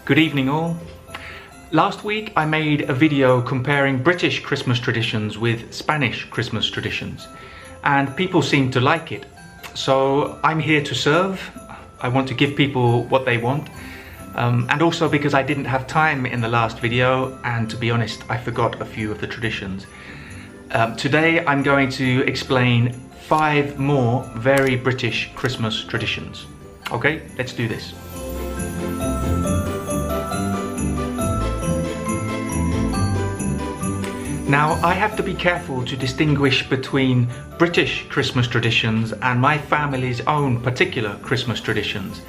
Good evening all. Last week I made a video comparing British Christmas traditions with Spanish Christmas traditions, and people seemed to like it. So I'm here to serve. I want to give people what they want, and also because I didn't have time in the last video, and to be honest, I forgot a few of the traditions. Today I'm going to explain 5 more very British Christmas traditions. Okay, let's do this. Now, I have to be careful to distinguish between British Christmas traditions and my family's own particular Christmas traditions.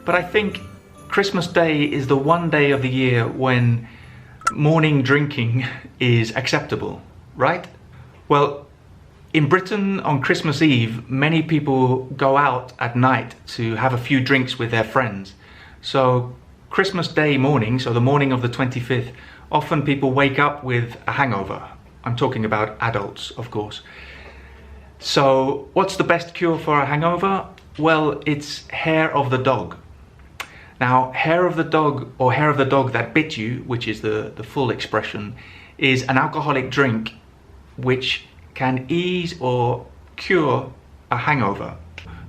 But I think Christmas Day is the one day of the year when morning drinking is acceptable, right? Well, in Britain on Christmas Eve, many people go out at night to have a few drinks with their friends. So Christmas Day morning, so the morning of the 25th, often people wake up with a hangover. I'm talking about adults, of course. So what's the best cure for a hangover? Well, it's hair of the dog. Now, hair of the dog, or hair of the dog that bit you, which is the full expression, is an alcoholic drink which can ease or cure a hangover.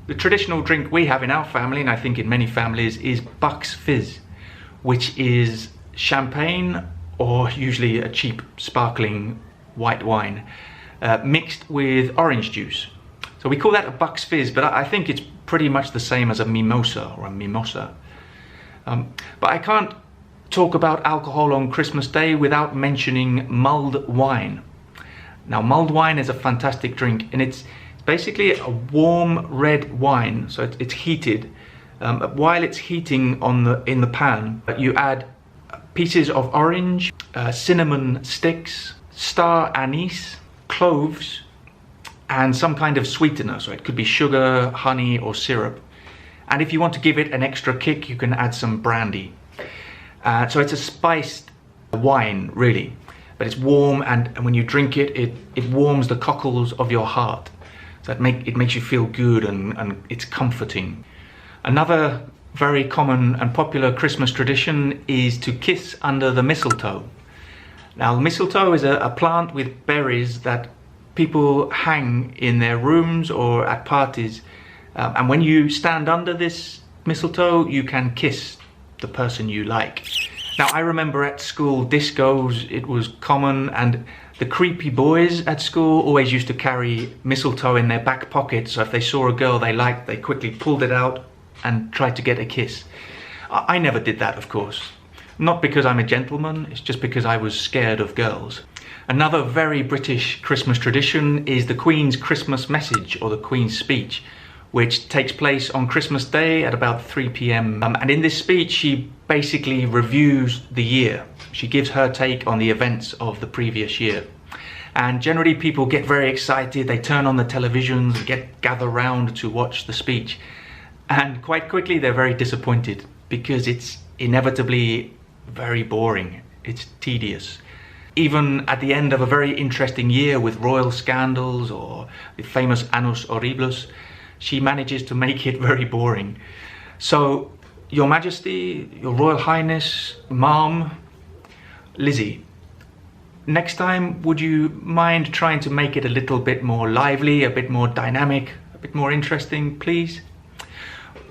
The traditional drink we have in our family, and I think in many families, is Bucks Fizz, which is champagne, or usually a cheap sparkling white wine, mixed with orange juice. So we call that a Bucks Fizz, but I think it's pretty much the same as a mimosa or a mimosa. But I can't talk about alcohol on Christmas Day without mentioning mulled wine. Now, mulled wine is a fantastic drink, and it's basically a warm red wine, so it's heated. While it's heating in the pan, you add pieces of orange, cinnamon sticks, star anise, cloves, and some kind of sweetener. So it could be sugar, honey, or syrup. And if you want to give it an extra kick, you can add some brandy. So it's a spiced wine, really. But it's warm, and when you drink it, it warms the cockles of your heart. So it makes you feel good, and it's comforting. Another very common and popular Christmas tradition is to kiss under the mistletoe. Now, mistletoe is a plant with berries that people hang in their rooms or at parties. And when you stand under this mistletoe, you can kiss the person you like. Now, I remember at school discos, it was common, and the creepy boys at school always used to carry mistletoe in their back pocket. So if they saw a girl they liked, they quickly pulled it out and tried to get a kiss. I never did that, of course. Not because I'm a gentleman, it's just because I was scared of girls. Another very British Christmas tradition is the Queen's Christmas message, or the Queen's speech, which takes place on Christmas Day at about 3 p.m. And in this speech, she basically reviews the year. She gives her take on the events of the previous year. And generally people get very excited, they turn on the televisions and gather round to watch the speech. And quite quickly they're very disappointed because it's inevitably very boring. It's tedious. Even at the end of a very interesting year with royal scandals or the famous Annus Horribilis, she manages to make it very boring. So, Your Majesty, Your Royal Highness, Mom, Lizzie, next time would you mind trying to make it a little bit more lively, a bit more dynamic, a bit more interesting, please?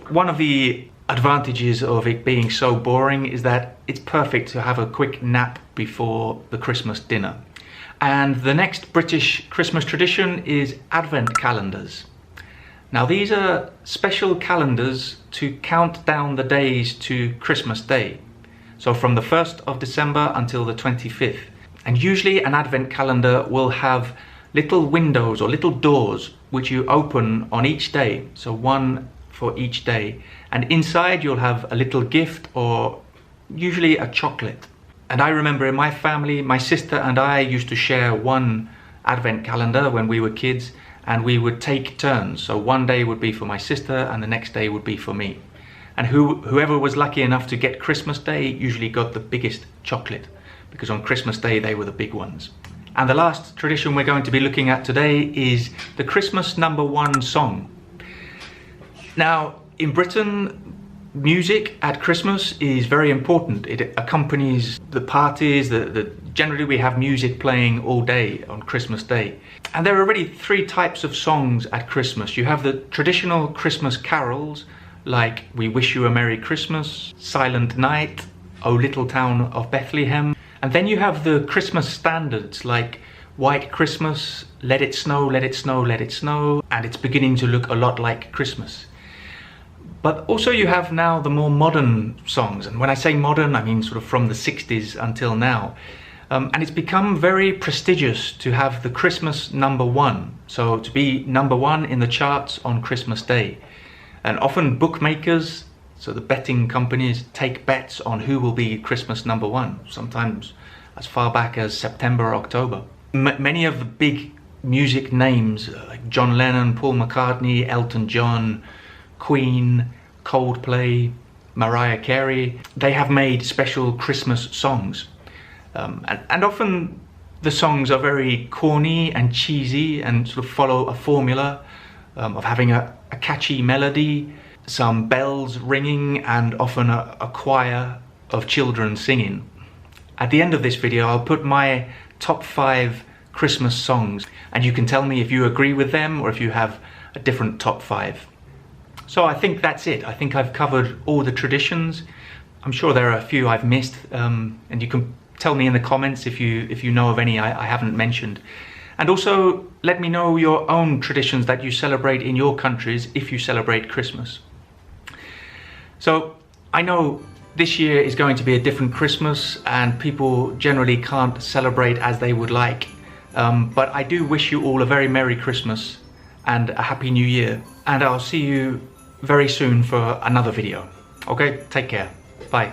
One of the advantages of it being so boring is that it's perfect to have a quick nap before the Christmas dinner. And the next British Christmas tradition is Advent calendars. Now, these are special calendars to count down the days to Christmas Day. So from the 1st of December until the 25th. And usually an Advent calendar will have little windows or little doors which you open on each day. So one for each day, and inside you'll have a little gift, or usually a chocolate. And I remember in my family, my sister and I used to share one Advent calendar when we were kids, and we would take turns. So one day would be for my sister and the next day would be for me. And whoever was lucky enough to get Christmas Day usually got the biggest chocolate, because on Christmas Day they were the big ones. And the last tradition we're going to be looking at today is the Christmas #1 song. Now, in Britain, Music at Christmas is very important. It accompanies the parties, generally we have music playing all day on Christmas Day. And there are already three types of songs at Christmas. You have the traditional Christmas carols, like We Wish You a Merry Christmas, Silent Night, O Little Town of Bethlehem. And then you have the Christmas standards, like White Christmas, Let It Snow, Let It Snow, Let It Snow, and It's Beginning to Look a Lot Like Christmas. But also you have now the more modern songs, and when I say modern, I mean sort of from the 60s until now. And it's become very prestigious to have the Christmas #1, so to be #1 in the charts on Christmas Day. And often bookmakers, so the betting companies, take bets on who will be Christmas #1, sometimes as far back as September or October. Many of the big music names, like John Lennon, Paul McCartney, Elton John, Queen, Coldplay, Mariah Carey, they have made special Christmas songs. And often the songs are very corny and cheesy and sort of follow a formula of having a catchy melody, some bells ringing, and often a choir of children singing. At the end of this video, I'll put my top 5 Christmas songs, and you can tell me if you agree with them or if you have a different top 5. So I think that's it. I think I've covered all the traditions. I'm sure there are a few I've missed, and you can tell me in the comments if you know of any I haven't mentioned. And also let me know your own traditions that you celebrate in your countries if you celebrate Christmas. So I know this year is going to be a different Christmas and people generally can't celebrate as they would like. But I do wish you all a very Merry Christmas and a Happy New Year. And I'll see you very soon for another video. Okay, take care. Bye.